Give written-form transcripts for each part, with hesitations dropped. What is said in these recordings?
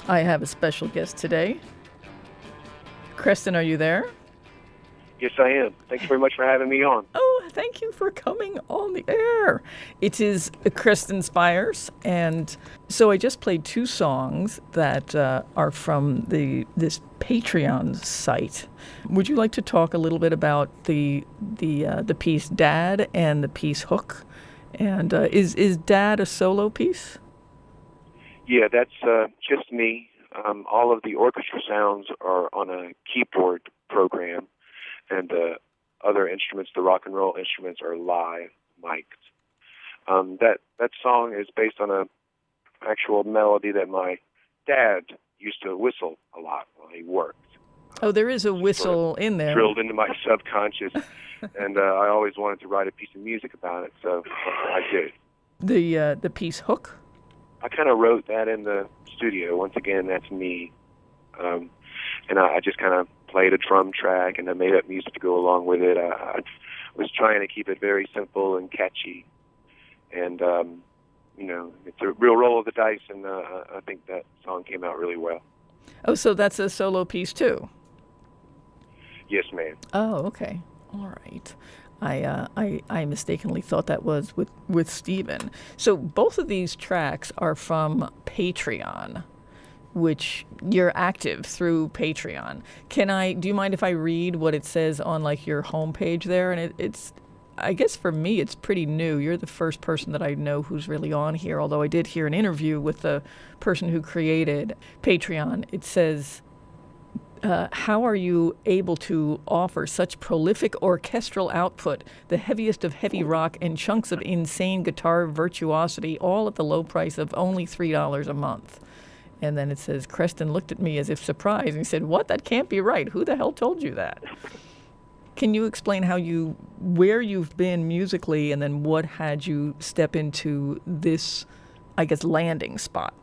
I have a special guest today. Creston, are you there? Yes, I am. Thanks very much for having me on. Oh, thank you for coming on the air. It is Creston Spiers, and so I just played two songs that are from this Patreon site. Would you like to talk a little bit about the piece Dad and the piece Hook? And is Dad a solo piece? Yeah, that's just me. All of the orchestra sounds are on a keyboard program, and the other instruments, the rock and roll instruments, are live mic'd. That song is based on a actual melody that my dad used to whistle a lot while he worked. Oh, there is a whistle in there. Drilled into my subconscious, and I always wanted to write a piece of music about it, so I did. The piece Hook? I kind of wrote that in the studio. Once again, that's me. And I just kind of played a drum track, and I made up music to go along with it. I was trying to keep it very simple and catchy. And, it's a real roll of the dice, and I think that song came out really well. Oh, so that's a solo piece too? Yes, ma'am. Oh, okay. All right. I mistakenly thought that was with Steven. So both of these tracks are from Patreon, which you're active through Patreon. Do you mind if I read what it says on like your homepage there? And it's, I guess for me, it's pretty new. You're the first person that I know who's really on here, although I did hear an interview with the person who created Patreon. It says, how are you able to offer such prolific orchestral output, the heaviest of heavy rock and chunks of insane guitar virtuosity, all at the low price of only $3 a month? And then it says, Creston looked at me as if surprised and he said, "What? That can't be right. Who the hell told you that?" Can you explain where you've been musically, and then what had you step into this, I guess, landing spot?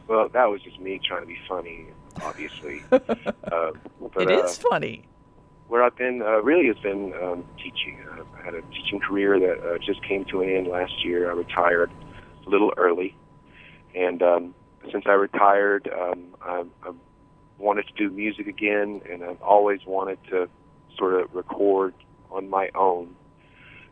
Well, that was just me trying to be funny, obviously. It is funny. Where I've been really has been teaching. I had a teaching career that just came to an end last year. I retired a little early. And since I retired, I wanted to do music again, and I've always wanted to sort of record on my own.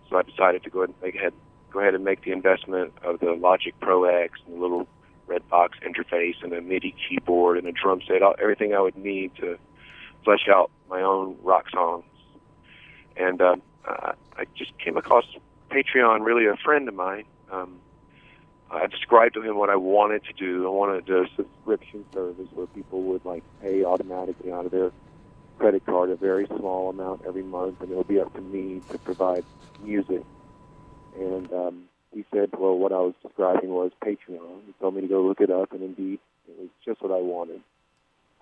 So I decided to go ahead and make the investment of the Logic Pro X and the little red box interface and a MIDI keyboard and a drum set, everything I would need to flesh out my own rock songs. And I just came across Patreon, really a friend of mine. I described to him what I wanted to do. I wanted a subscription service where people would pay automatically out of their credit card a very small amount every month, and it would be up to me to provide music. And he said, well, what I was describing was Patreon. He told me to go look it up, and indeed, it was just what I wanted.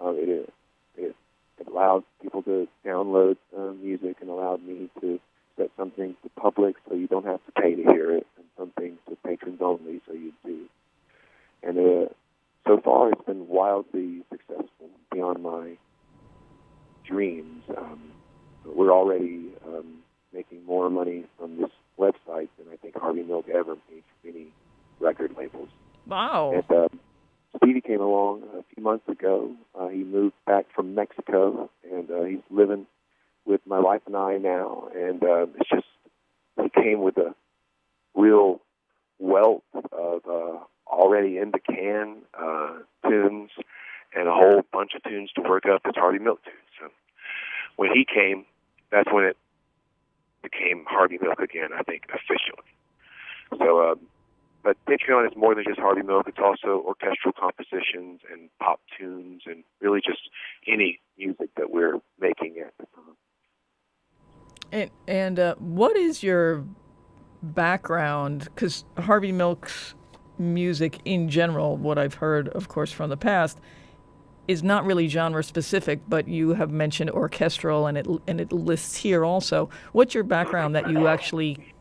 It allowed people to download music and allowed me to set something to public so you don't have to pay to hear it, and some things to patrons only so you do. And so far, it's been wildly successful, beyond my dreams. We're already making more money from this website than I think Harvey Milk ever made from any record labels. Wow. And Stevie came along a few months ago. He moved back from Mexico, and he's living with my wife and I now. And it's just, he came with a real wealth of already in the can tunes and a whole bunch of tunes to work up as Harvey Milk tunes. So when he came, that's when it became Harvey Milk again, I think, officially. So, but Patreon is more than just Harvey Milk. It's also orchestral compositions and pop tunes and really just any music that we're making at the time. And what is your background? Because Harvey Milk's music in general, what I've heard, of course, from the past, is not really genre specific, but you have mentioned orchestral, and it lists here also. What's your background that you actually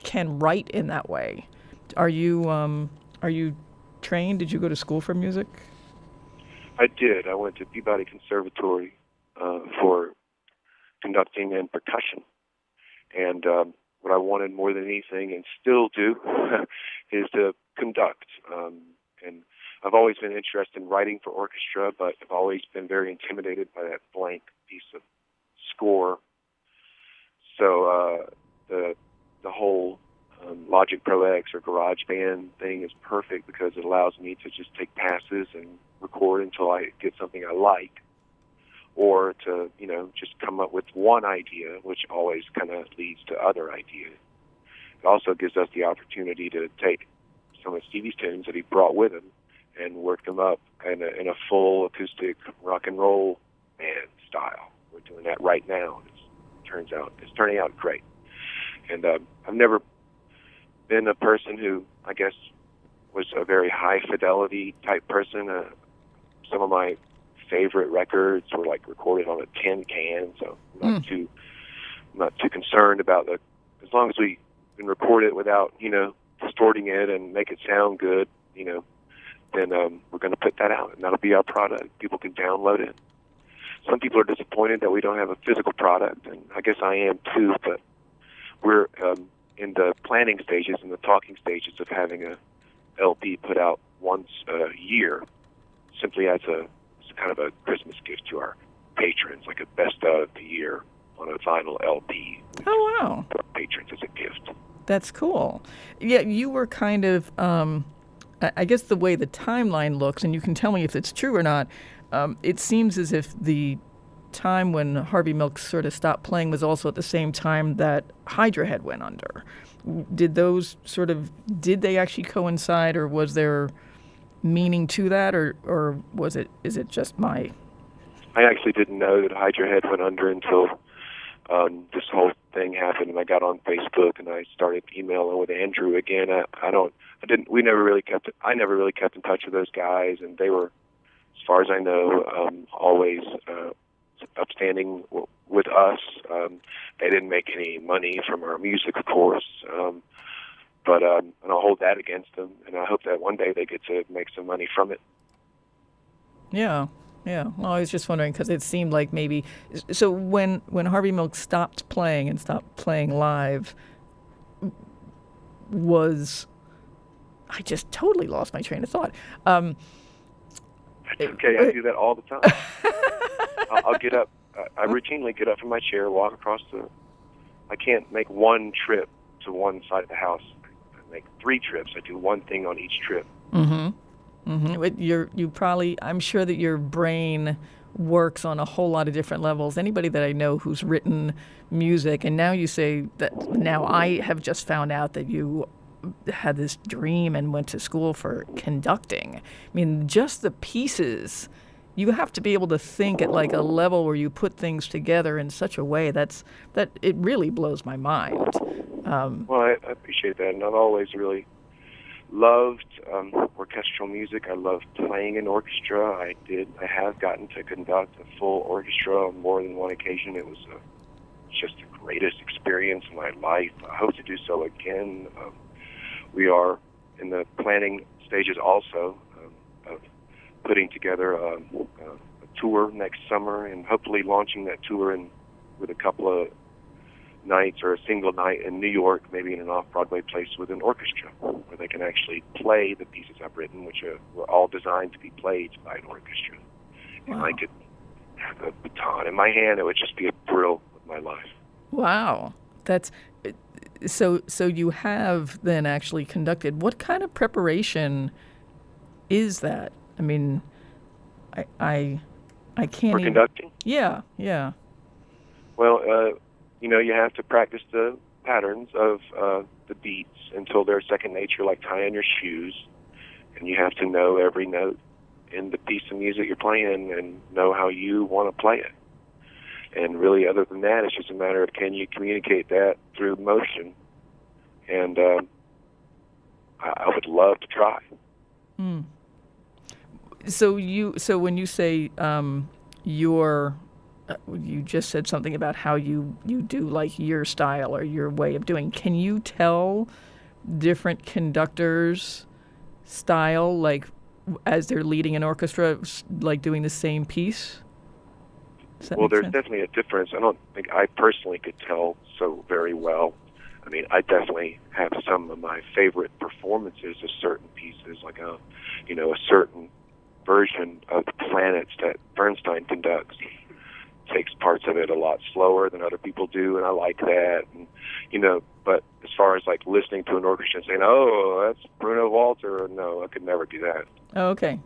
can write in that way? Are you trained? Did you go to school for music? I did. I went to Peabody Conservatory for conducting and percussion. And what I wanted more than anything, and still do, is to conduct. And I've always been interested in writing for orchestra, but I've always been very intimidated by that blank piece of score. So the whole Logic Pro X or GarageBand thing is perfect because it allows me to just take passes and record until I get something I like, or to, just come up with one idea, which always kind of leads to other ideas. It also gives us the opportunity to take some of Stevie's tunes that he brought with him and work them up in a full acoustic rock and roll band style. We're doing that right now. It's turning out great. And I've never been a person who, I guess, was a very high fidelity type person. Some of my favorite records were like recorded on a tin can, so I'm not too concerned about as long as we can record it without, distorting it and make it sound good, then we're going to put that out, and that'll be our product. People can download it. Some people are disappointed that we don't have a physical product, and I guess I am too, but we're in the planning stages and the talking stages of having a LP put out once a year, simply as a kind of a Christmas gift to our patrons, like a best of the year on a vinyl LP. Oh, wow. For our patrons as a gift. That's cool. Yeah, you were kind of, I guess the way the timeline looks, and you can tell me if it's true or not, it seems as if the time when Harvey Milk sort of stopped playing was also at the same time that Hydra Head went under. Did they actually coincide, or was there meaning to that, or is it just my... I actually didn't know that Hydra Head went under until this whole thing happened, and I got on Facebook and I started emailing with Andrew again. I never really kept in touch with those guys, and they were, as far as I know, always upstanding with us. They didn't make any money from our music, of course, but and I'll hold that against them, and I hope that one day they get to make some money from it. Yeah. Well, I was just wondering because it seemed like maybe. So when Harvey Milk stopped playing live, I just totally lost my train of thought. That's okay. I do that all the time. I'll get up. I routinely get up from my chair, walk across I can't make one trip to one side of the house. I make 3 trips. I do one thing on each trip. Mm-hmm. I'm sure that your brain works on a whole lot of different levels. Anybody that I know who's written music, and now you say that, now I have just found out that you had this dream and went to school for conducting. I mean, just the pieces, you have to be able to think at like a level where you put things together in such a way that it really blows my mind. Well, I appreciate that, and I've always really loved orchestral music. I loved playing in orchestra. I have gotten to conduct a full orchestra on more than one occasion. It was just the greatest experience in my life. I hope to do so again. We are in the planning stages also of putting together a tour next summer, and hopefully launching that tour with a couple of nights or a single night in New York, maybe in an off-Broadway place with an orchestra, where they can actually play the pieces I've written, which were all designed to be played by an orchestra. Wow. And I could have a baton in my hand. It would just be a thrill of my life. Wow. That's so you have then actually conducted. What kind of preparation is that? I mean, I can't. For conducting? Yeah. Well, you have to practice the patterns of the beats until they're second nature, like tying your shoes. And you have to know every note in the piece of music you're playing and know how you want to play it. And really, other than that, it's just a matter of, can you communicate that through motion? And I would love to try. Mm. So when you say you just said something about how you do like your style or your way of doing. Can you tell different conductors' style, like as they're leading an orchestra, like doing the same piece? Well, there's definitely a difference. I don't think I personally could tell so very well. I mean, I definitely have some of my favorite performances of certain pieces, like a certain version of the planets that Bernstein conducts. Takes parts of it a lot slower than other people do, and I like that. And but as far as like listening to an orchestra and saying, "Oh, that's Bruno Walter," no, I could never do that. Oh, okay.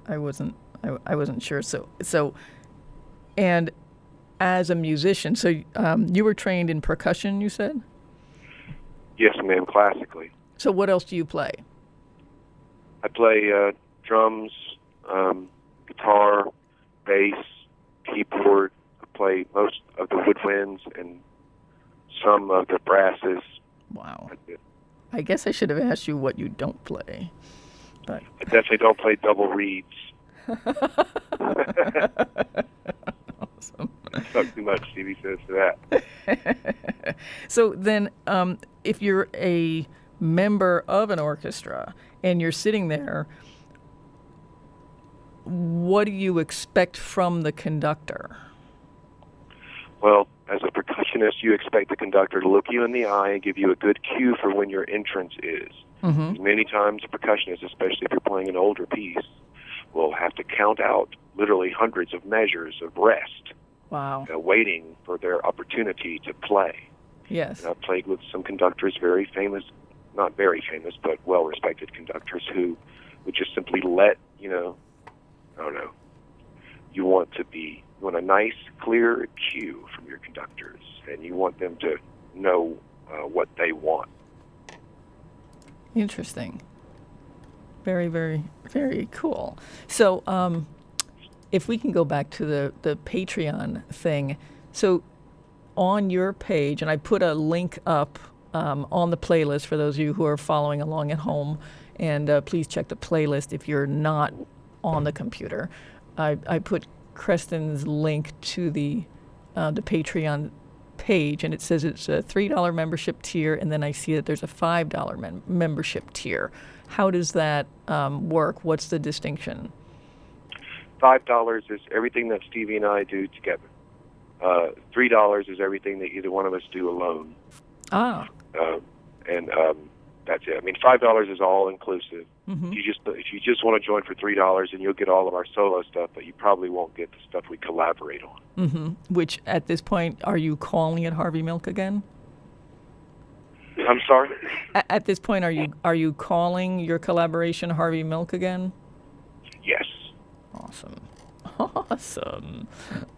I wasn't sure. So, and as a musician, so you were trained in percussion, you said? Yes, ma'am, classically. So what else do you play? I play drums, guitar, bass, keyboard. I play most of the woodwinds and some of the brasses. Wow. I guess I should have asked you what you don't play. But I definitely don't play double reeds. Awesome. Talk too much, Stevie says to that. So then, if you're a member of an orchestra and you're sitting there, what do you expect from the conductor? Well, as a percussionist, you expect the conductor to look you in the eye and give you a good cue for when your entrance is. Mm-hmm. Many times, a percussionist, especially if you're playing an older piece, will have to count out literally hundreds of measures of rest. Wow. Waiting for their opportunity to play. Yes. And I've played with some conductors, very famous, not very famous, but well-respected conductors who would just simply let, I don't know, you want a nice, clear cue from your conductors, and you want them to know what they want. Interesting. Very, very, very cool. So, if we can go back to the Patreon thing, so on your page, and I put a link up on the playlist for those of you who are following along at home, and please check the playlist if you're not on the computer. I put Creston's link to the Patreon page, and it says it's a $3 membership tier, and then I see that there's a $5 membership tier. How does that work? What's the distinction? $5 is everything that Stevie and I do together. $3 is everything that either one of us do alone. Ah. And that's it. I mean, $5 is all inclusive. Mm-hmm. If you just want to join for $3, and you'll get all of our solo stuff, but you probably won't get the stuff we collaborate on. Mm-hmm. Which, at this point, are you calling it Harvey Milk again? I'm sorry? At this point, are you calling your collaboration Harvey Milk again? Yes. Awesome.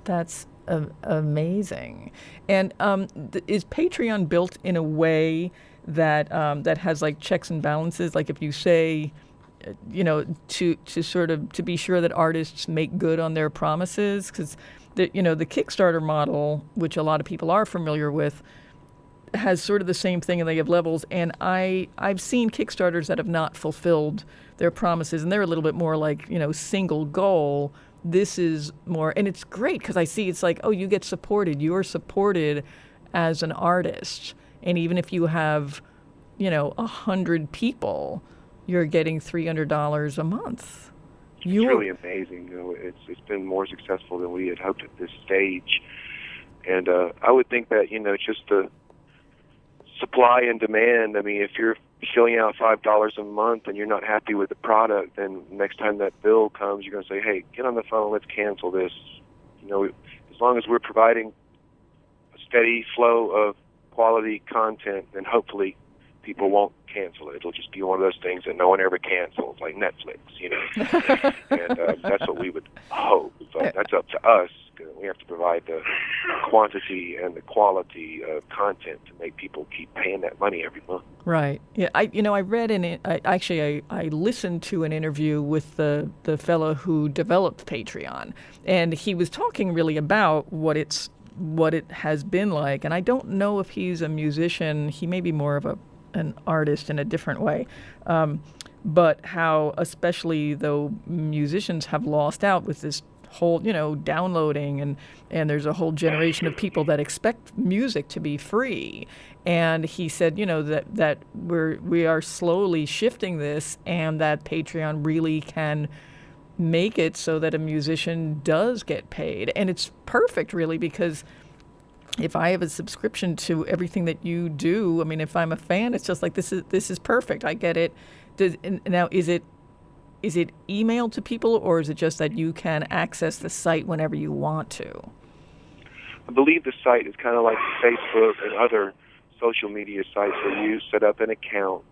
That's amazing. And is Patreon built in a way that that has like checks and balances? Like if you say, to sort of to be sure that artists make good on their promises, because the Kickstarter model, which a lot of people are familiar with, has sort of the same thing, and they have levels. And I've seen Kickstarters that have not fulfilled their promises, and they're a little bit more like single goal. This is more, and it's great because I see it's like, oh, you get supported. You are supported as an artist, and even if you have 100 people, you're getting $300 a month. It's really amazing. It's been more successful than we had hoped at this stage, and I would think that just the supply and demand. I mean, if you're shilling out $5 a month and you're not happy with the product, then next time that bill comes, you're going to say, "Hey, get on the phone. Let's cancel this." As long as we're providing a steady flow of quality content, then hopefully people won't cancel it. It'll just be one of those things that no one ever cancels, like Netflix, And that's what we would hope. But that's up to us. We have to provide the quantity and the quality of content to make people keep paying that money every month. Right. Yeah. I read I listened to an interview with the fellow who developed Patreon, and he was talking really about what it has been like. And I don't know if he's a musician. He may be more of an artist in a different way. But how, especially though musicians have lost out with this whole, downloading, and there's a whole generation of people that expect music to be free. And he said, that we are slowly shifting this, and that Patreon really can make it so that a musician does get paid. And it's perfect, really, because if I have a subscription to everything that you do, I mean, if I'm a fan, it's just like this is perfect. I get it. Now, is is it emailed to people, or is it just that you can access the site whenever you want to? I believe the site is kind of like Facebook and other social media sites where you set up an account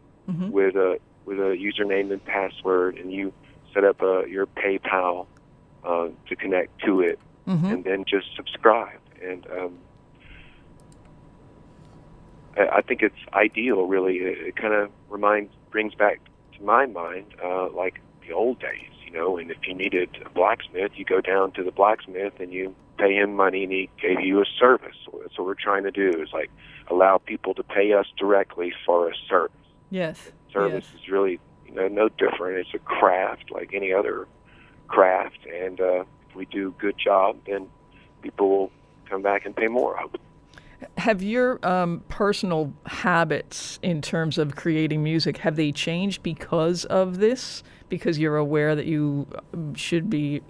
with a username and password, and you set up your PayPal to connect to it, and then just subscribe. And I think it's ideal, really. It kind of brings back to my mind like the old days, and if you needed a blacksmith, you go down to the blacksmith and you pay him money and he gave you a service. So that's what we're trying to do, is like allow people to pay us directly for a service. Yes. Service is really no different. It's a craft like any other craft, and if we do a good job, then people will come back and pay more. Have your personal habits in terms of creating music, have they changed because of this? Because you're aware that you should be,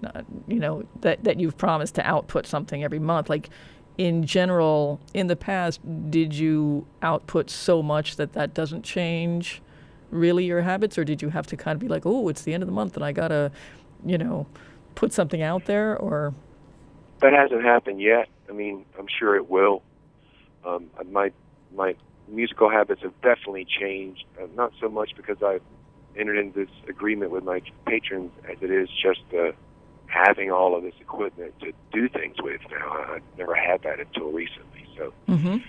that you've promised to output something every month. Like, in general, in the past, did you output so much that doesn't change really your habits? Or did you have to kind of be like, oh, it's the end of the month and I got to, put something out there? Or that hasn't happened yet. I mean, I'm sure it will. My musical habits have definitely changed, not so much because I've entered into this agreement with my patrons as it is just having all of this equipment to do things with now. I never had that until recently. So I'm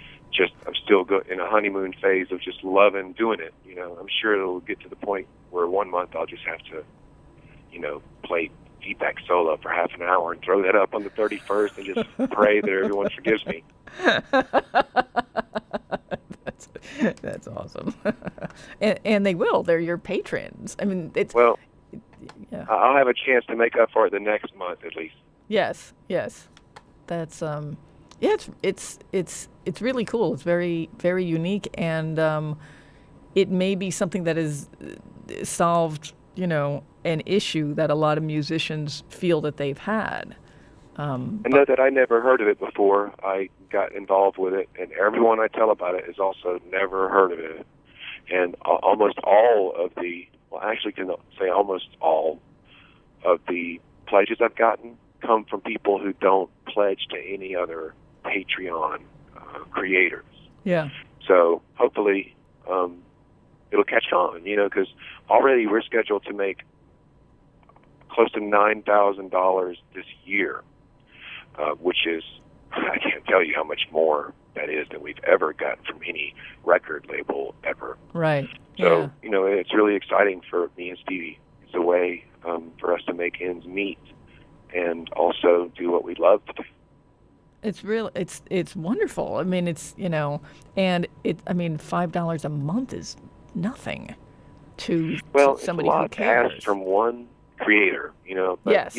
still in a honeymoon phase of just loving doing it. I'm sure it'll get to the point where one month I'll just have to, play feedback solo for half an hour and throw that up on the 31st and just pray that everyone forgives me. That's awesome. and they will. They're your patrons. I mean, yeah. I'll have a chance to make up for it the next month at least. Yes. That's it's really cool. It's very, very unique, and it may be something that is solved, an issue that a lot of musicians feel that they've had. I know that I never heard of it before I got involved with it, and everyone I tell about it has also never heard of it. And almost all of almost all of the pledges I've gotten come from people who don't pledge to any other Patreon creators. Yeah. So hopefully it'll catch on, because already we're scheduled to make close to $9,000 this year, which is, I can't tell you how much more that is than we've ever gotten from any record label ever. Right. So, it's really exciting for me and Stevie. It's a way for us to make ends meet and also do what we love to do. It's wonderful. I mean, and $5 a month is nothing to somebody who cares. It's a lot to ask from one creator, But, yes.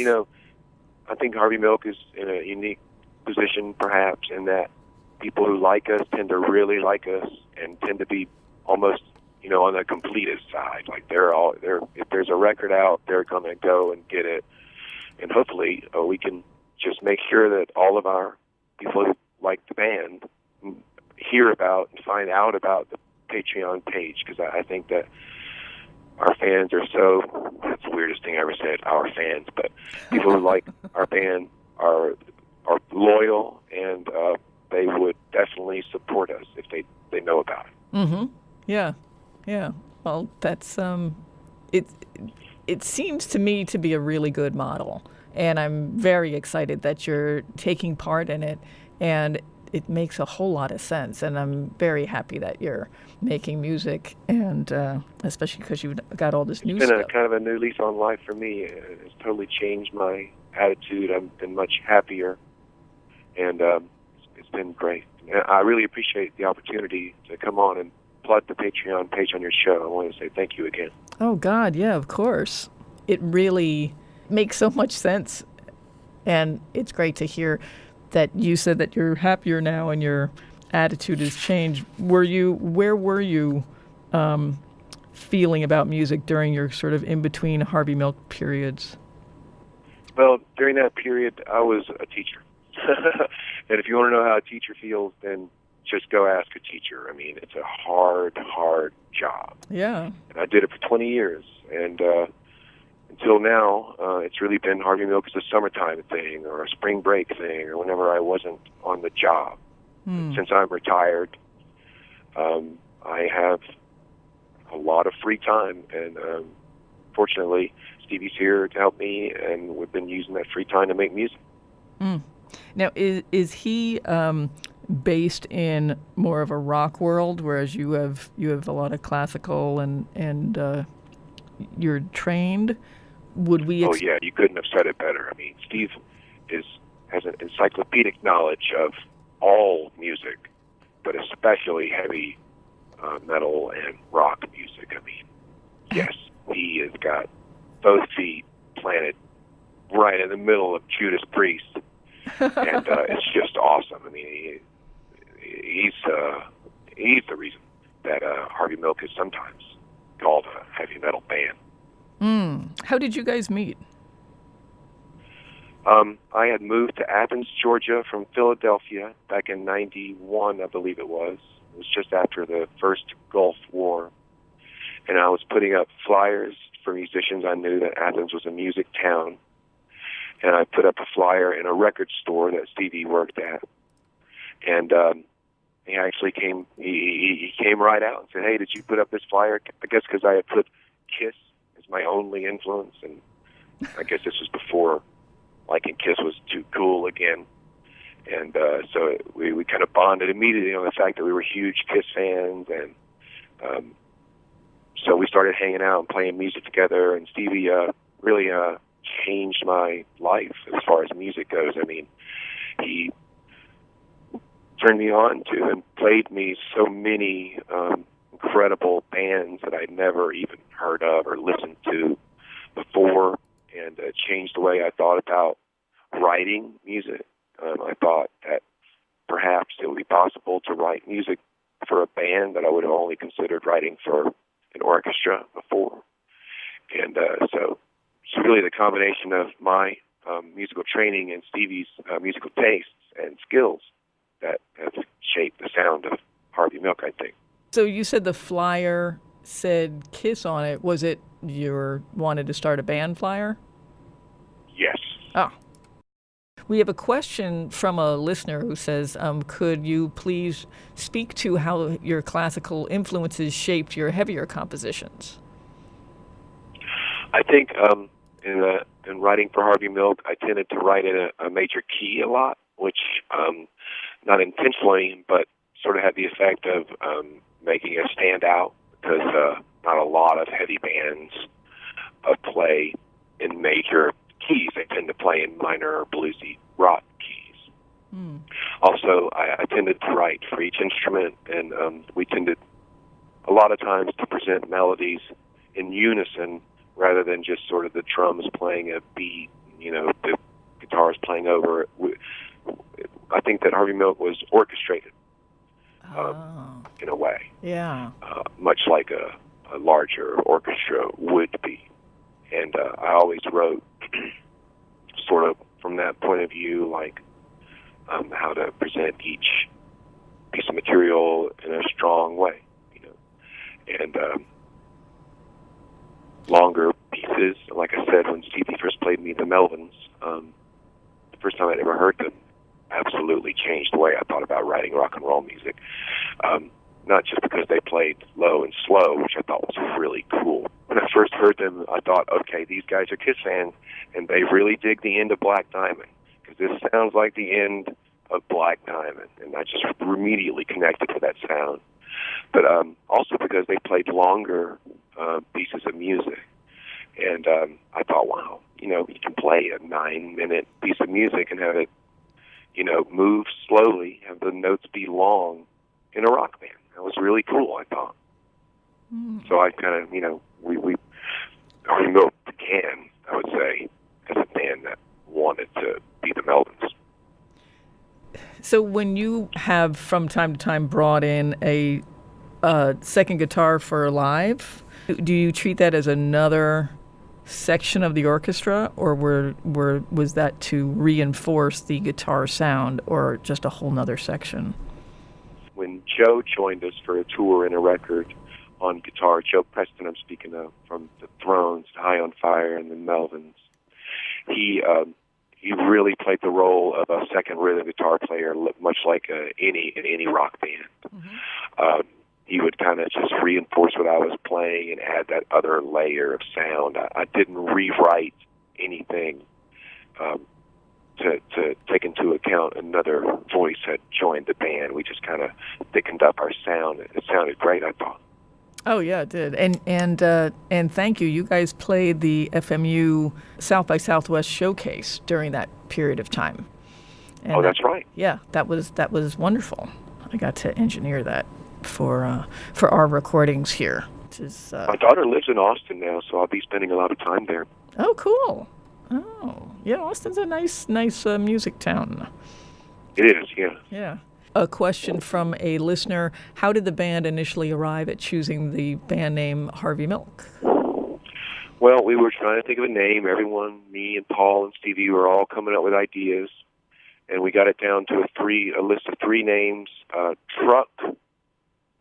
I think Harvey Milk is in a unique position, perhaps, in that people who like us tend to really like us and tend to be almost, on the completist side. Like if there's a record out, they're going to go and get it. And hopefully we can just make sure that all of our people who like the band hear about and find out about the Patreon page, because I think that our fans are that's the weirdest thing I ever said, our fans, but people who like our band are loyal, and they would definitely support us if they know about it. Mm-hmm. Yeah. Well, that's it seems to me to be a really good model, and I'm very excited that you're taking part in it, and it makes a whole lot of sense, and I'm very happy that you're making music, and especially because you've got all this new stuff. It's been kind of a new lease on life for me. It's totally changed my attitude. I've been much happier, and it's been great. And I really appreciate the opportunity to come on and plug the Patreon page on your show. I want to say thank you again. Oh, God, yeah, of course. It really makes so much sense, and it's great to hear that you said that you're happier now and your attitude has changed. Where were you feeling about music during your sort of in-between Harvey Milk periods? Well, during that period, I was a teacher. And if you want to know how a teacher feels, then just go ask a teacher. I mean, it's a hard job. Yeah. And I did it for 20 years. And until now, it's really been Harvey Milk as a summertime thing or a spring break thing or whenever I wasn't on the job. Since I'm retired, I have a lot of free time, and fortunately, Stevie's here to help me, and we've been using that free time to make music. Now, is he based in more of a rock world, whereas you have a lot of classical and you're trained? Would we? Oh yeah, you couldn't have said it better. I mean, Steve has an encyclopedic knowledge of all music, but especially heavy metal and rock music. I mean, yes, he has got both feet planted right in the middle of Judas Priest, and it's just awesome. I mean, he's the reason that Harvey Milk is sometimes called a heavy metal band. How did you guys meet? I had moved to Athens, Georgia from Philadelphia back in '91, I believe it was. It was just after the first Gulf War. And I was putting up flyers for musicians. I knew that Athens was a music town. And I put up a flyer in a record store that Stevie worked at. And he actually came, he came right out and said, "Hey, did you put up this flyer?" I guess because I had put Kiss as my only influence. And I guess this was before liking Kiss was too cool again. And so we kind of bonded immediately on the fact that we were huge Kiss fans. And so we started hanging out and playing music together. And Stevie really changed my life as far as music goes. I mean, he turned me on to and played me so many incredible bands that I'd never even heard of or listened to before, and changed the way I thought about writing music. I thought that perhaps it would be possible to write music for a band that I would have only considered writing for an orchestra before. And so it's really the combination of my musical training and Stevie's musical tastes and skills that have shaped the sound of Harvey Milk, I think. So you said the flyer said Kiss on it. Was it you wanted to start a band flyer? Yes. Oh. We have a question from a listener who says, could you please speak to how your classical influences shaped your heavier compositions? I think in writing for Harvey Milk, I tended to write in a major key a lot, which not intentionally, but sort of had the effect of making it stand out, because not a lot of heavy bands play in major keys. They tend to play in minor or bluesy rock keys. Also, I tended to write for each instrument, and we tended a lot of times to present melodies in unison rather than just sort of the drums playing a beat, the guitars playing over it. I think that Harvey Milk was orchestrated in a way. Yeah. Much like a larger orchestra would be. And I always wrote sort of from that point of view, like how to present each piece of material in a strong way, and longer pieces. Like I said, when Stevie first played me the Melvins, the first time I'd ever heard them, absolutely changed the way I thought about writing rock and roll music. Not just because they played low and slow, which I thought was really cool. When I first heard them, I thought, okay, these guys are Kiss fans, and they really dig the end of Black Diamond, because this sounds like the end of Black Diamond, and I just immediately connected to that sound. But also because they played longer pieces of music, and I thought, wow, you can play a 9-minute piece of music and have it, move slowly, have the notes be long in a rock band. That was really cool, I thought. So I kind of, we Harvey Milk began, I would say, as a band that wanted to be the Melvins. So when you have, from time to time, brought in a second guitar for live, do you treat that as another section of the orchestra, or was that to reinforce the guitar sound, or just a whole nother section? When Joe joined us for a tour and a record on guitar, Joe Creston I'm speaking of, from the Thrones to High on Fire and the second rhythm guitar player, much like any rock band. He would kind of just reinforce what I was playing and add that other layer of sound. I didn't rewrite anything to take into account another voice had joined the band. We just kind of thickened up our sound. It sounded great, I thought. Oh yeah, it did. And thank you. You guys played the FMU South by Southwest showcase during that period of time. And that's right. Yeah, that was wonderful. I got to engineer that for our recordings here. Which is, my daughter lives in Austin now, so I'll be spending a lot of time there. Oh, cool. Oh, yeah, Austin's a nice music town. It is, yeah. Yeah. A question from a listener: how did the band initially arrive at choosing the band name Harvey Milk? Well, we were trying to think of a name. Everyone, me and Paul and Stevie, were all coming up with ideas, and we got it down to a list of 3 names: Truck,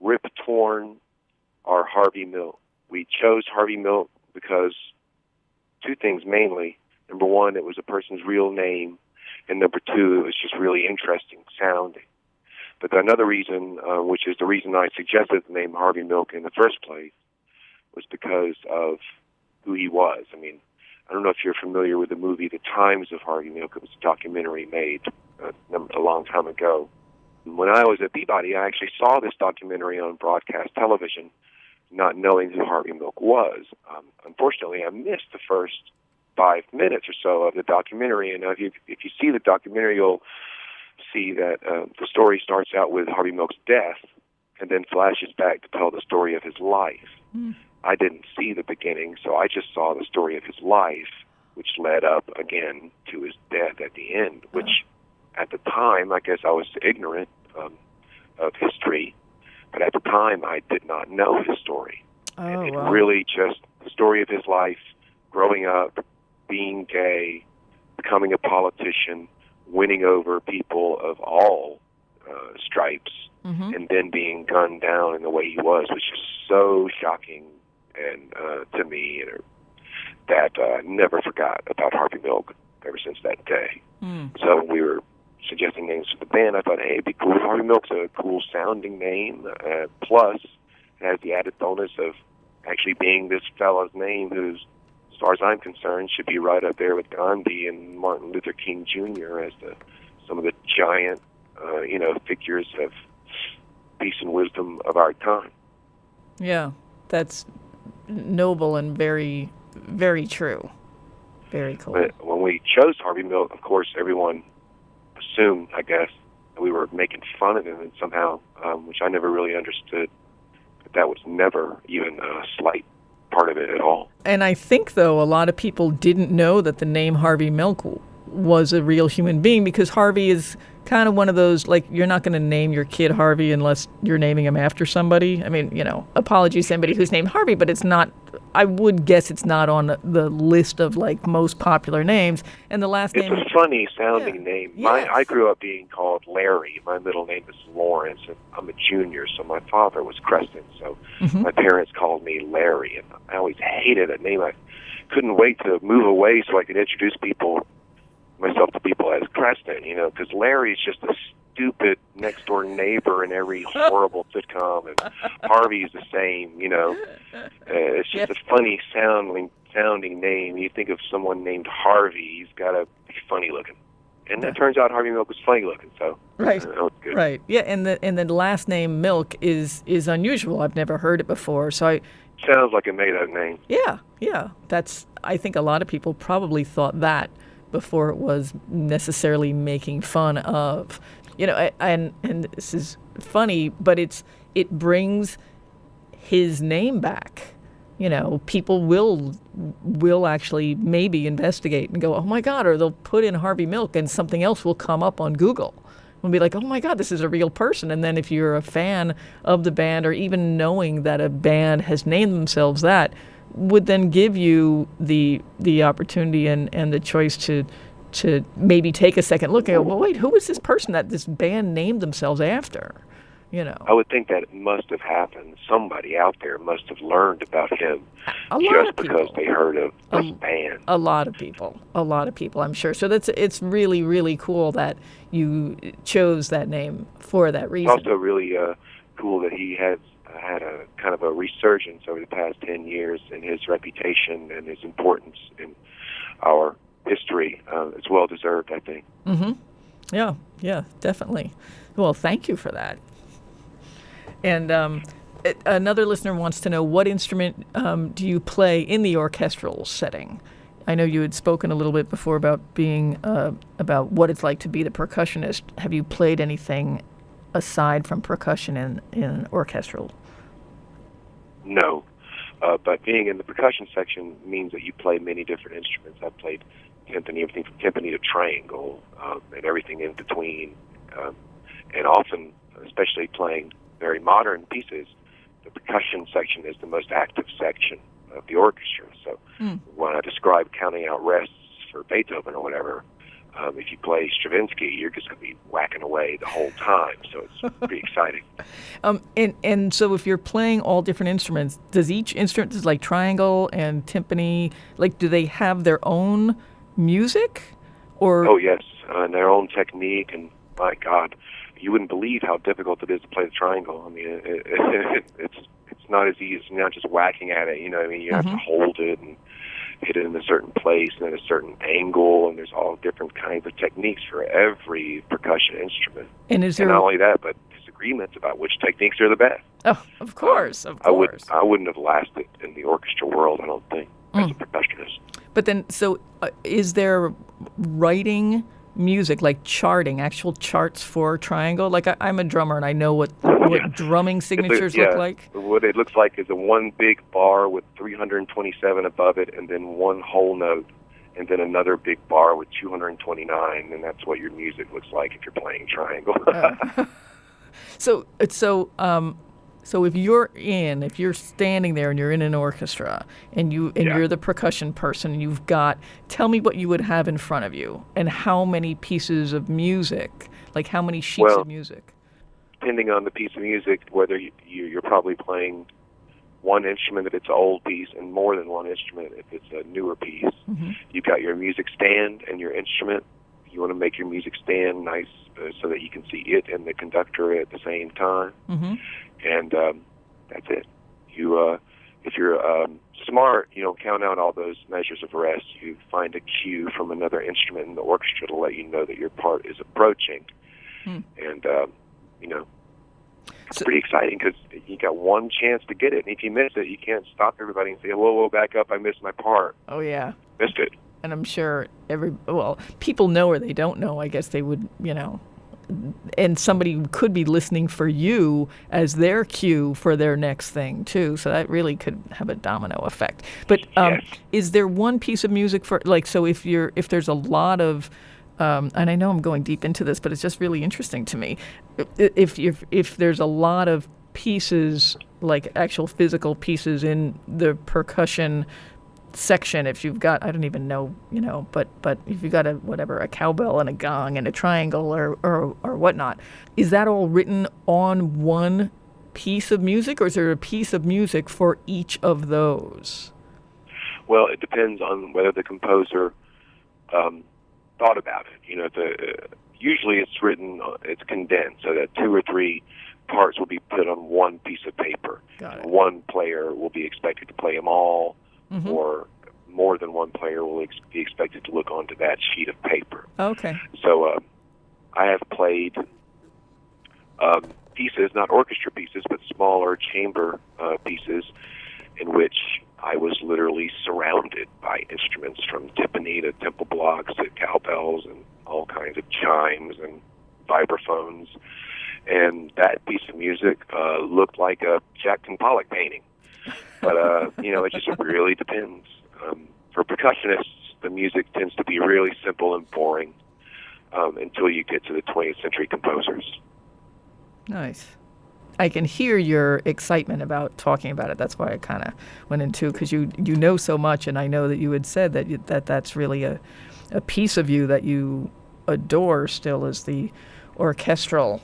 Rip Torn, or Harvey Milk. We chose Harvey Milk because 2 things mainly. Number 1, it was a person's real name, and number 2, it was just really interesting sounding. But another reason, which is the reason I suggested the name Harvey Milk in the first place, was because of who he was. I mean, I don't know if you're familiar with the movie The Times of Harvey Milk. It was a documentary made a long time ago. When I was at Peabody, I actually saw this documentary on broadcast television, not knowing who Harvey Milk was. Unfortunately, I missed the first 5 minutes or so of the documentary, and if you see the documentary, you'll see that the story starts out with Harvey Milk's death and then flashes back to tell the story of his life. I didn't see the beginning, so I just saw the story of his life, which led up again to his death at the end, which at the time, I guess I was ignorant of history, but at the time I did not know his story. And it really just the story of his life, growing up, being gay, becoming a politician, winning over people of all stripes, and then being gunned down in the way he was just so shocking and to me, that I never forgot about Harvey Milk ever since that day. So we were suggesting names for the band. I thought, hey, it'd be cool. Harvey Milk's a cool sounding name. Plus, it has the added bonus of actually being this fellow's name who's, as far as I'm concerned, should be right up there with Gandhi and Martin Luther King Jr. as some of the giant, figures of peace and wisdom of our time. Yeah, that's noble and very, very true. Very cool. But when we chose Harvey Milk, of course, everyone assumed, I guess, that we were making fun of him and somehow, which I never really understood. But that was never even a slight part of it at all. And I think, though, a lot of people didn't know that the name Harvey Milk was a real human being, because Harvey is kind of one of those, like, you're not going to name your kid Harvey unless you're naming him after somebody. I mean, apologies to anybody who's named Harvey, but it's not, I would guess it's not on the list of, like, most popular names. And the last name... It's a funny sounding name. Yes. I grew up being called Larry. My middle name is Lawrence, and I'm a junior, so my father was Creston, so my parents called me Larry, and I always hated that name. I couldn't wait to move away so I could introduce myself to people as Creston, because Larry's just a stupid next door neighbor in every horrible sitcom, and Harvey's the same, it's just a funny sounding name. You think of someone named Harvey, he's got to be funny looking, and it turns out Harvey Milk was funny looking, so right, that was good. Right, yeah, and the last name Milk is unusual. I've never heard it before, so sounds like a made-up name. Yeah, I think a lot of people probably thought that before it was necessarily making fun of, and this is funny, but it brings his name back. People will actually maybe investigate and go, oh my God, or they'll put in Harvey Milk and something else will come up on Google. And be like, oh my God, this is a real person. And then if you're a fan of the band, or even knowing that a band has named themselves that, would then give you the opportunity and the choice to maybe take a second look and go, well, wait, who is this person that this band named themselves after? I would think that it must have happened. Somebody out there must have learned about him just because they heard of this band. A lot of people, I'm sure. So it's really, really cool that you chose that name for that reason. It's also really cool that he has had a kind of a resurgence over the past 10 years in his reputation and his importance in our history. It's well-deserved, I think. Mm-hmm. Yeah, definitely. Well, thank you for that. And another listener wants to know, what instrument do you play in the orchestral setting? I know you had spoken a little bit before about being about what it's like to be the percussionist. Have you played anything aside from percussion in orchestral? No, but being in the percussion section means that you play many different instruments. I've played timpani, everything from timpani to triangle, and everything in between, and often, especially playing very modern pieces, the percussion section is the most active section of the orchestra. So when I describe counting out rests for Beethoven or whatever, if you play Stravinsky, you're just going to be whacking away the whole time. So it's pretty exciting. And so if you're playing all different instruments, does each instrument, like triangle and timpani, like do they have their own music? Or Oh, yes, and their own technique. And my God, you wouldn't believe how difficult it is to play the triangle. I mean, it's not as easy. It's not just whacking at it. You have to hold it and hit it in a certain place and at a certain angle, and there's all different kinds of techniques for every percussion instrument. And not only that, but disagreements about which techniques are the best. Oh, of course. I wouldn't have lasted in the orchestra world, I don't think, as a percussionist. But then, so is there writing music, like charting, actual charts for triangle? Like I'm a drummer and I know what drumming signatures look like. What it looks like is a one big bar with 327 above it, and then one whole note, and then another big bar with 229, and that's what your music looks like if you're playing triangle. So if you're standing there and you're in an orchestra and you're the percussion person, tell me what you would have in front of you and how many pieces of music, like how many sheets of music. Depending on the piece of music, whether you're probably playing one instrument if it's an old piece and more than one instrument if it's a newer piece. Mm-hmm. You've got your music stand and your instrument. You want to make your music stand nice so that you can see it and the conductor at the same time. Mm-hmm. And that's it. If you're smart, count out all those measures of rest. You find a cue from another instrument in the orchestra to let you know that your part is approaching. And, it's pretty exciting because you got one chance to get it. And if you miss it, you can't stop everybody and say, whoa, back up, I missed my part. Oh, yeah. Missed it. And I'm sure people know or they don't know. I guess they would, and somebody could be listening for you as their cue for their next thing too. So that really could have a domino effect. But is there one piece of music for so if there's a lot of and I know I'm going deep into this, but it's just really interesting to me. If there's a lot of pieces, like actual physical pieces in the percussion section, if you've got, I don't even know, but if you've got a cowbell and a gong and a triangle or whatnot, is that all written on one piece of music, or is there a piece of music for each of those? Well, it depends on whether the composer thought about it. Usually it's condensed so that 2 or 3 parts will be put on one piece of paper. One player will be expected to play them all. Mm-hmm. Or more than one player will be expected to look onto that sheet of paper. Okay. So I have played pieces, not orchestra pieces, but smaller chamber pieces, in which I was literally surrounded by instruments from timpani to temple blocks to cowbells and all kinds of chimes and vibraphones. And that piece of music looked like a Jackson Pollock painting. But, it just really depends. For percussionists, the music tends to be really simple and boring until you get to the 20th century composers. Nice. I can hear your excitement about talking about it. That's why I kind of went into, because you know so much, and I know that you had said that that's really a piece of you that you adore still, is the orchestral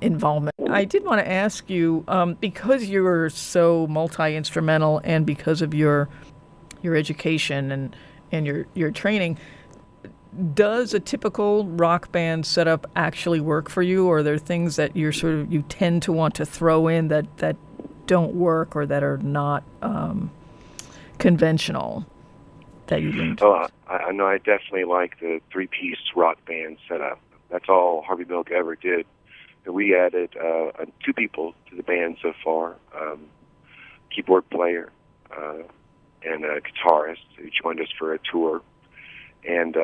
involvement. I did want to ask you, because you're so multi-instrumental and because of your education and your training, does a typical rock band setup actually work for you, or are there things that you tend to want to throw in that don't work or that are not conventional that you lean to? Oh, I know I definitely like the three-piece rock band setup. That's all Harvey Milk ever did. And we added two people to the band so far, keyboard player and a guitarist who joined us for a tour. And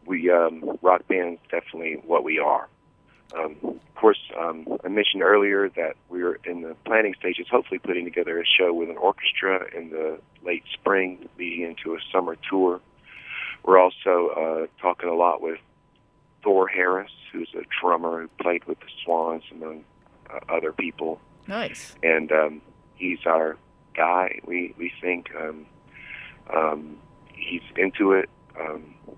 we rock band's definitely what we are. Of course, I mentioned earlier that we're in the planning stages, hopefully putting together a show with an orchestra in the late spring, leading into a summer tour. We're also talking a lot with Harris, who's a drummer who played with the Swans, among other people. Nice. And he's our guy. We think he's into it.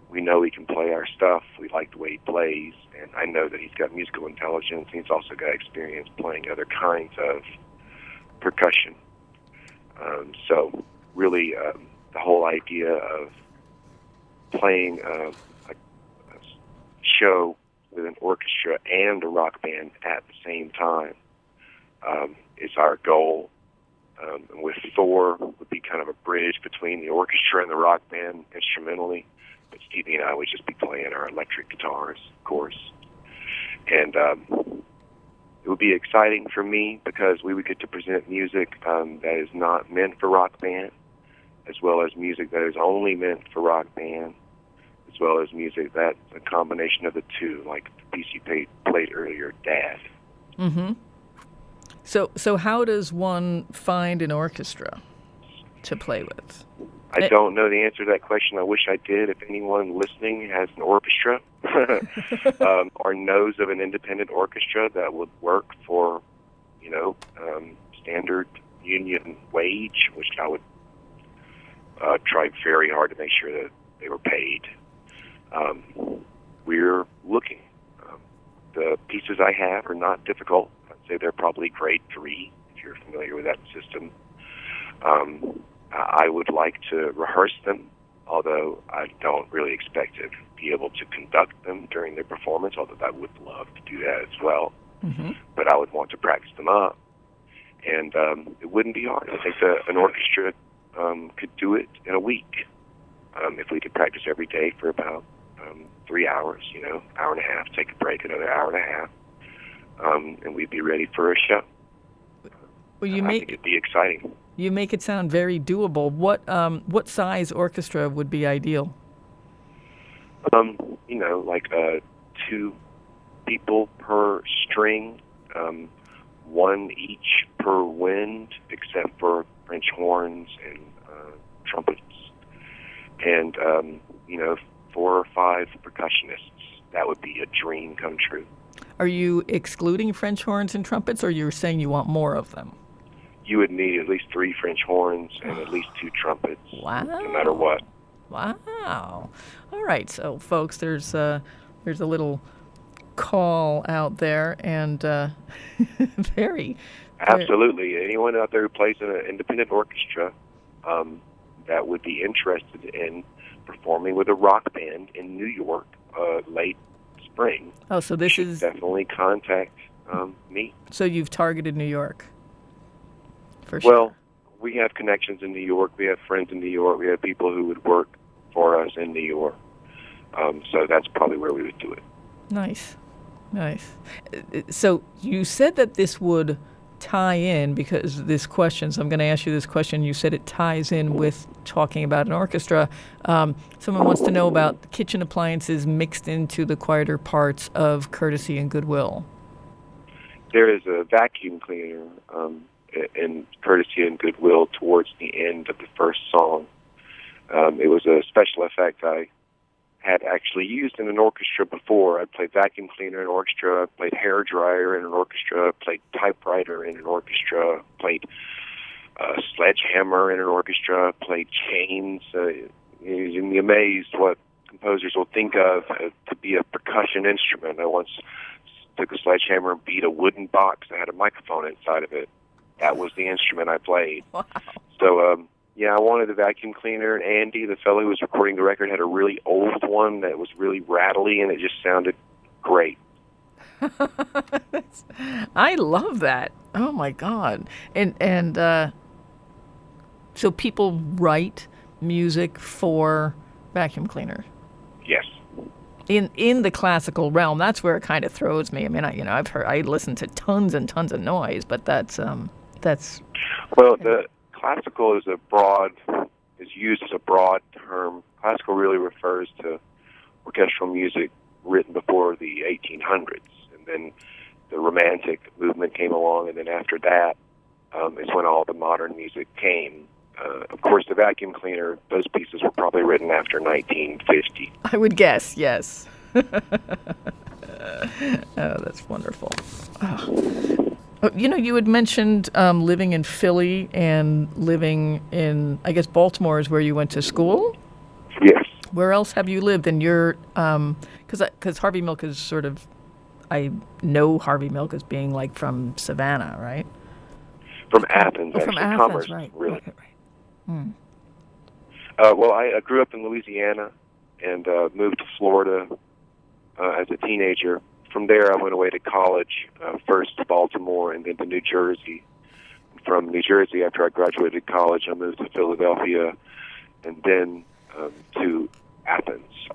We know he can play our stuff. We like the way he plays, and I know that he's got musical intelligence. He's also got experience playing other kinds of percussion. So really, the whole idea of playing a show with an orchestra and a rock band at the same time is our goal. And with Thor would be kind of a bridge between the orchestra and the rock band instrumentally, but Stevie and I would just be playing our electric guitars, of course. And it would be exciting for me because we would get to present music that is not meant for rock band, as well as music that is only meant for rock band, as well as music that's a combination of the two, like the piece you played earlier, Dad. Mm-hmm. So how does one find an orchestra to play with? I don't know the answer to that question. I wish I did. If anyone listening has an orchestra or knows of an independent orchestra that would work for, standard union wage, which I would try very hard to make sure that they were paid. We're looking. The pieces I have are not difficult. I'd say they're probably grade 3, if you're familiar with that system. I would like to rehearse them, although I don't really expect to be able to conduct them during their performance, although I would love to do that as well. Mm-hmm. But I would want to practice them up. And it wouldn't be hard. I think an orchestra could do it in a week if we could practice every day for about 3 hours, hour and a half, take a break, another hour and a half, and we'd be ready for a show. Well, I think it'd be exciting. You make it sound very doable. What size orchestra would be ideal? Like 2 people per string, 1 each per wind, except for French horns and trumpets, and 4 or 5 percussionists. That would be a dream come true. Are you excluding French horns and trumpets, or you're saying you want more of them? You would need at least 3 French horns and at least 2 trumpets. Wow. No matter what. Wow. All right. So, folks, there's a little call out there, and very... Absolutely. Anyone out there who plays in an independent orchestra that would be interested in performing with a rock band in New York late spring. Oh, so this is... definitely contact me. So you've targeted New York. For sure. Well, we have connections in New York. We have friends in New York. We have people who would work for us in New York. So that's probably where we would do it. Nice. So you said that this would tie in, because this question, so I'm going to ask you this question. You said it ties in with talking about an orchestra. Someone wants to know about kitchen appliances mixed into the quieter parts of Courtesy and Goodwill. There is a vacuum cleaner in Courtesy and Goodwill towards the end of the first song. It was a special effect I had actually used in an orchestra before. I played vacuum cleaner in an orchestra, I played hair dryer in an orchestra, played typewriter in an orchestra, played sledgehammer in an orchestra, played chains. You'd be amazed what composers will think of to be a percussion instrument. I once took a sledgehammer and beat a wooden box that had a microphone inside of it. That was the instrument I played. Wow. So, yeah, I wanted a vacuum cleaner, and Andy, the fellow who was recording the record, had a really old one that was really rattly, and it just sounded great. I love that. Oh my God! And so people write music for vacuum cleaners. Yes. In the classical realm, that's where it kind of throws me. I mean, I listen to tons and tons of noise, but that's well, the classical is used as a broad term. Classical really refers to orchestral music written before the 1800s, and then the Romantic movement came along, and then after that is when all the modern music came. Of course, the vacuum cleaner, those pieces were probably written after 1950. I would guess, yes. Oh, that's wonderful. Oh. You had mentioned living in Philly and living in, I guess, Baltimore is where you went to school? Yes. Where else have you lived? And you're, because Harvey Milk is sort of, I know Harvey Milk as being like from Savannah, right? From Athens, actually. From Athens, Commerce, right. Really. Right. Hmm. Well, I grew up in Louisiana and moved to Florida as a teenager. From there, I went away to college, first to Baltimore and then to New Jersey. From New Jersey, after I graduated college, I moved to Philadelphia and then to Athens,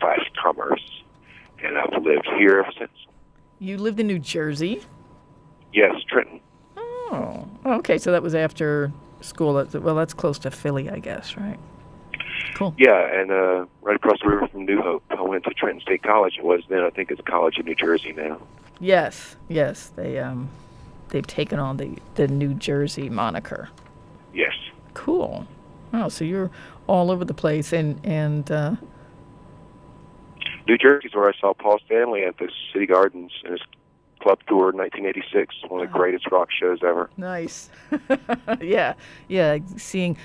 / Commerce. And I've lived here ever since. You lived in New Jersey? Yes, Trenton. Oh, okay. So that was after school. Well, that's close to Philly, I guess, right? Cool. Yeah, and right across the river from New Hope. I went to Trenton State College. It was then. I think it's College of New Jersey now. Yes. They've taken on the New Jersey moniker. Yes. Cool. Oh, so you're all over the place, and New Jersey's where I saw Paul Stanley at the City Gardens in his club tour in 1986. One of the greatest rock shows ever. Nice. Yeah. Seeing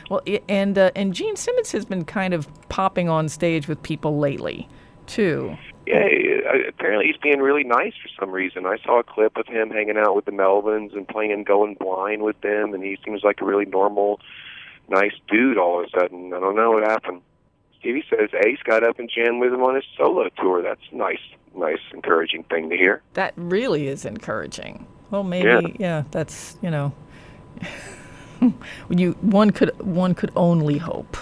and Gene Simmons has been kind of popping on stage with people lately, too. Yeah, apparently he's being really nice for some reason. I saw a clip of him hanging out with the Melvins and playing Going Blind with them, and he seems like a really normal, nice dude all of a sudden. I don't know what happened. Stevie says Ace got up and jammed with him on his solo tour. That's nice, encouraging thing to hear. That really is encouraging. Well, maybe, yeah that's, one could only hope.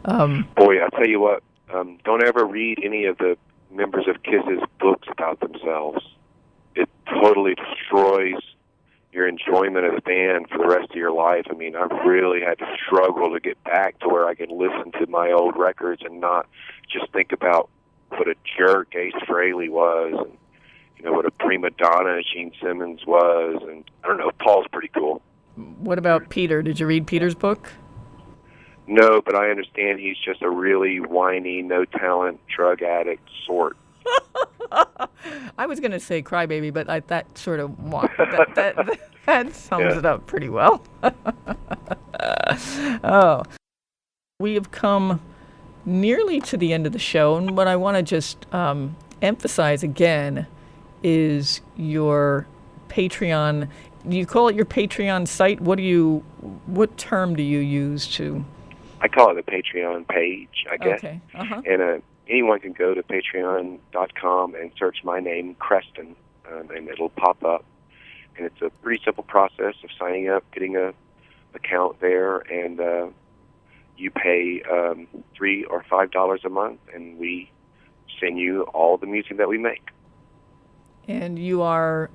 Boy, I'll tell you what, don't ever read any of the members of Kiss's books about themselves. It totally destroys your enjoyment of the band for the rest of your life. I mean, I've really had to struggle to get back to where I can listen to my old records and not just think about what a jerk Ace Frehley was and, what a prima donna Gene Simmons was. And I don't know, Paul's pretty cool. What about Peter? Did you read Peter's book? No, but I understand he's just a really whiny, no-talent, drug addict sort. I was going to say crybaby, but that sort of that sums it up pretty well. Oh, we have come nearly to the end of the show, and what I want to just emphasize again is your Patreon. You call it your Patreon site. What term do you use to? I call it a Patreon page, I guess. Okay. Uh-huh. And anyone can go to patreon.com and search my name, Creston, and it'll pop up. And it's a pretty simple process of signing up, getting a account there, and you pay $3 or $5 a month, and we send you all the music that we make. And you are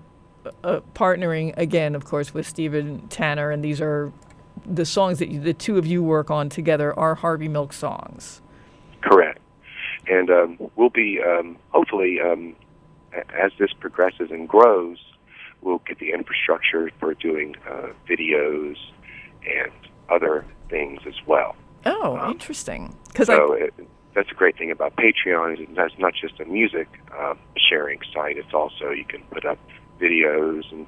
partnering, again, of course, with Stephen Tanner, and these are the songs that the two of you work on together are Harvey Milk songs. Correct. And we'll be, hopefully, as this progresses and grows, we'll get the infrastructure for doing videos and other things as well. Oh, interesting. That's a great thing about Patreon is that's not just a music sharing site. It's also you can put up videos and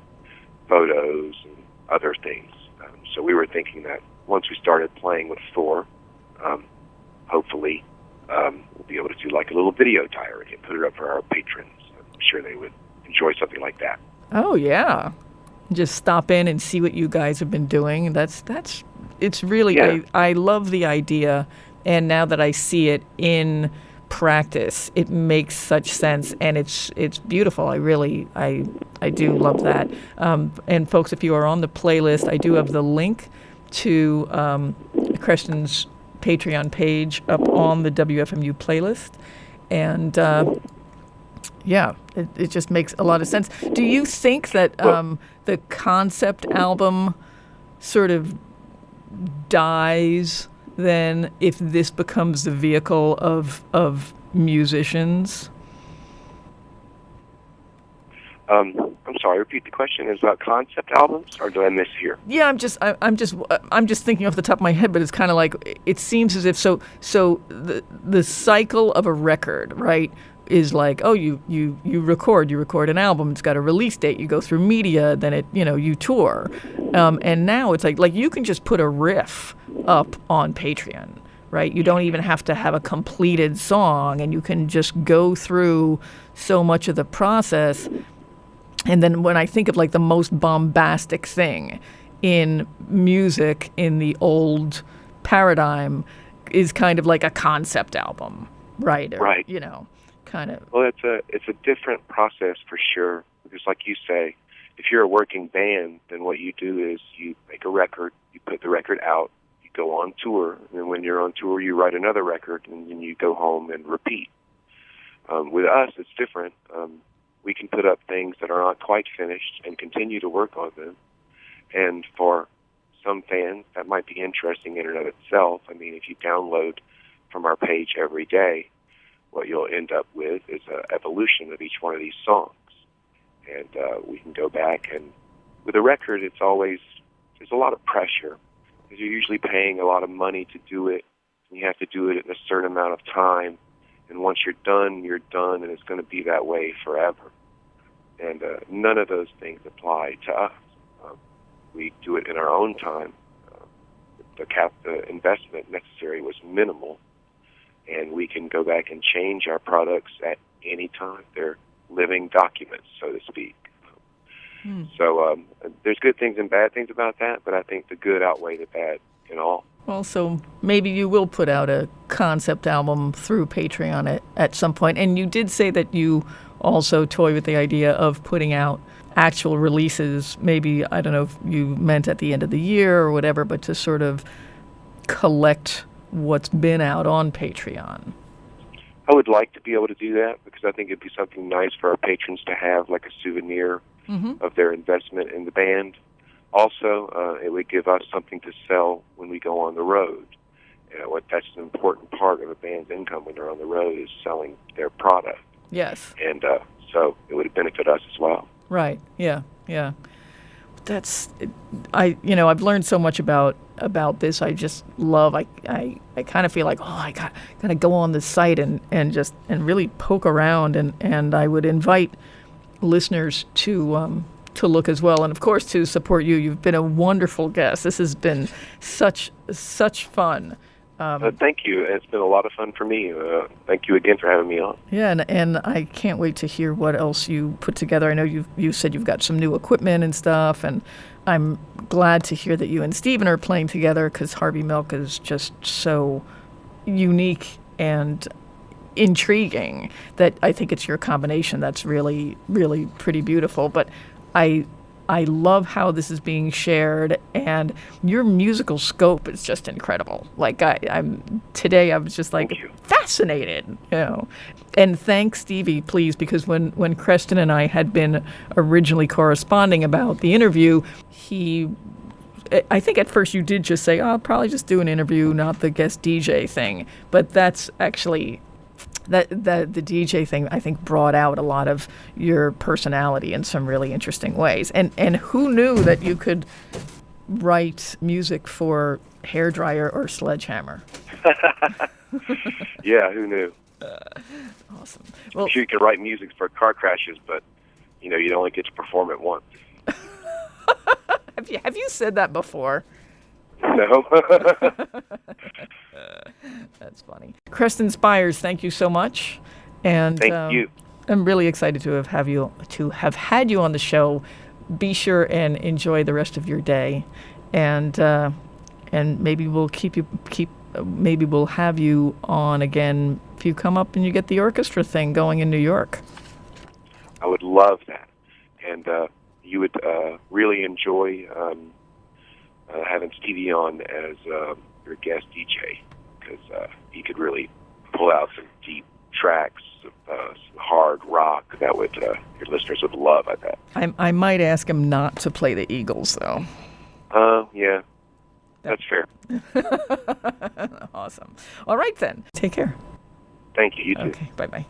photos and other things. So we were thinking that once we started playing with Thor, hopefully we'll be able to do like a little video diary and put it up for our patrons. I'm sure they would enjoy something like that. Oh, yeah. Just stop in and see what you guys have been doing. It's really, Yeah. I love the idea. And now that I see it in practice, it makes such sense, and it's beautiful. I do love that. And folks, if you are on the playlist, I do have the link to Creston's Patreon page up on the WFMU playlist, and yeah, it just makes a lot of sense. Do you think that the concept album sort of dies then if this becomes the vehicle of musicians? I'm sorry. Repeat the question. Is it about concept albums, or do I miss here? Yeah, I'm just thinking off the top of my head, but it's kind of like it seems as if so the cycle of a record, right, is like, oh, you record an album, it's got a release date, you go through media, then you tour, and now it's like you can just put a riff up on Patreon, right? You don't even have to have a completed song, and you can just go through so much of the process. And then when I think of like the most bombastic thing in music in the old paradigm is kind of like a concept album, right? Or, right. Kind of. Well, it's a different process for sure. Because like you say, if you're a working band, then what you do is you make a record, you put the record out, you go on tour, and then when you're on tour, you write another record, and then you go home and repeat. With us, it's different. We can put up things that are not quite finished and continue to work on them. And for some fans, that might be interesting in and of itself. I mean, if you download from our page every day, what you'll end up with is an evolution of each one of these songs. And we can go back, and with a record, there's a lot of pressure, because you're usually paying a lot of money to do it, and you have to do it in a certain amount of time. And once you're done, and it's going to be that way forever. And none of those things apply to us. We do it in our own time. The investment necessary was minimal, and we can go back and change our products at any time. They're living documents, so to speak. So there's good things and bad things about that, but I think the good outweigh the bad in all. Well, so maybe you will put out a concept album through Patreon at some point. And you did say that you also toy with the idea of putting out actual releases. Maybe, I don't know if you meant at the end of the year or whatever, but to sort of collect what's been out on Patreon. I would like to be able to do that, because I think it'd be something nice for our patrons to have, like a souvenir of their investment in the band. Also, it would give us something to sell when we go on the road. That's an important part of a band's income when they're on the road, is selling their product. Yes. And so it would benefit us as well. Right. Yeah. I've learned so much about this. I just love. I kind of feel like, I gotta go on this site and really poke around, and I would invite listeners to look as well, and of course to support you. You've been a wonderful guest. This has been such fun. Thank you. It's been a lot of fun for me. Thank you again for having me on. Yeah, and I can't wait to hear what else you put together. I know you said you've got some new equipment and stuff, and I'm glad to hear that you and Stephen are playing together, because Harvey Milk is just so unique and intriguing that I think it's your combination that's really, really pretty beautiful. But I love how this is being shared, and your musical scope is just incredible. Like today I was just like fascinated, And thanks, Stevie, please, because when Creston and I had been originally corresponding about the interview, I think at first you did just say, I'll probably just do an interview, not the guest DJ thing. But that's actually the DJ thing, I think, brought out a lot of your personality in some really interesting ways. And who knew that you could write music for hairdryer or sledgehammer? Yeah, who knew? Awesome. Well, I'm sure you can write music for car crashes, but you only get to perform it once. Have you said that before? No. That's funny. Creston Spiers, thank you so much. And Thank you. I'm really excited to have had you on the show. Be sure and enjoy the rest of your day, and maybe we'll maybe we'll have you on again if you come up and you get the orchestra thing going in New York. I would love that, and you would really enjoy having Stevie on as your guest DJ, because he could really pull out some deep tracks, some hard rock that would your listeners would love, I bet. I might ask him not to play the Eagles, though. Yeah, that's fair. Awesome. All right, then. Take care. Thank you. You too. Okay, bye-bye.